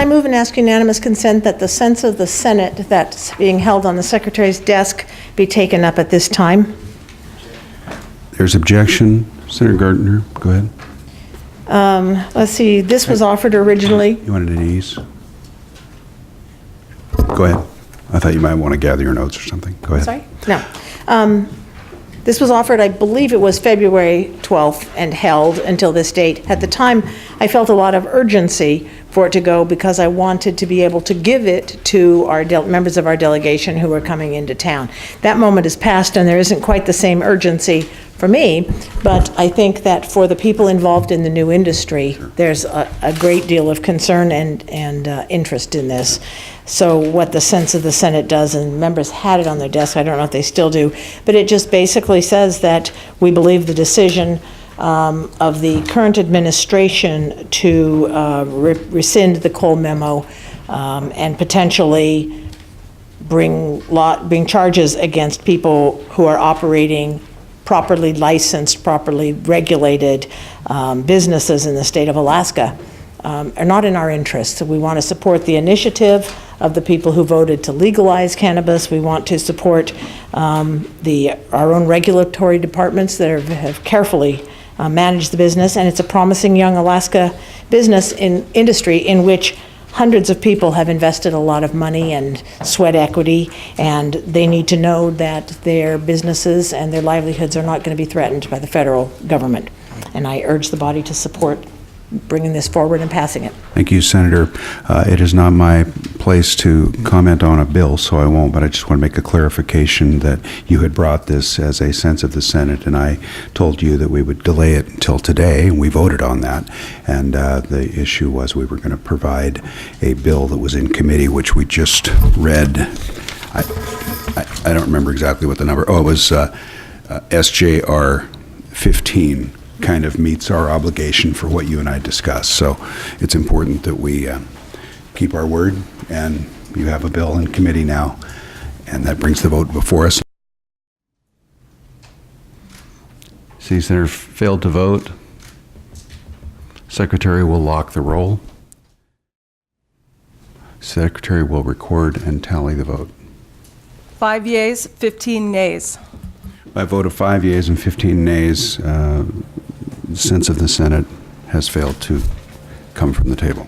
I move and ask unanimous consent that the sense of the Senate that's being held on the Secretary's desk be taken up at this time. There's objection. Senator Gardner, go ahead. Let's see, this was offered originally. You wanted an ease? Go ahead. I thought you might want to gather your notes or something. Go ahead. Sorry? No. This was offered, I believe it was February 12th, and held until this date. At the time, I felt a lot of urgency for it to go because I wanted to be able to give it to our members of our delegation who are coming into town. That moment has passed, and there isn't quite the same urgency for me, but I think that for the people involved in the new industry, there's a great deal of concern and interest in this. So what the sense of the Senate does, and members had it on their desk, I don't know if they still do, but it just basically says that we believe the decision of the current administration to rescind the Cole memo and potentially bring charges against people who are operating properly licensed, properly regulated businesses in the state of Alaska are not in our interest. We want to support the initiative of the people who voted to legalize cannabis. We want to support our own regulatory departments that have carefully managed the business, and it's a promising young Alaska business industry in which hundreds of people have invested a lot of money and sweat equity, and they need to know that their businesses and their livelihoods are not going to be threatened by the federal government. And I urge the body to support bringing this forward and passing it. Thank you, Senator. It is not my place to comment on a bill, so I won't, but I just want to make a clarification that you had brought this as a sense of the Senate, and I told you that we would delay it until today, and we voted on that. And the issue was we were going to provide a bill that was in committee, which we just read. I don't remember exactly what the number, it was SJR 15. Kind of meets our obligation for what you and I discussed. So it's important that we keep our word, and you have a bill in committee now, and that brings the vote before us. See, Senator failed to vote. Secretary will lock the roll. Secretary will record and tally the vote. 5 yeas, 15 nays. By a vote of 5 yeas and 15 nays, the sense of the Senate has failed to come from the table.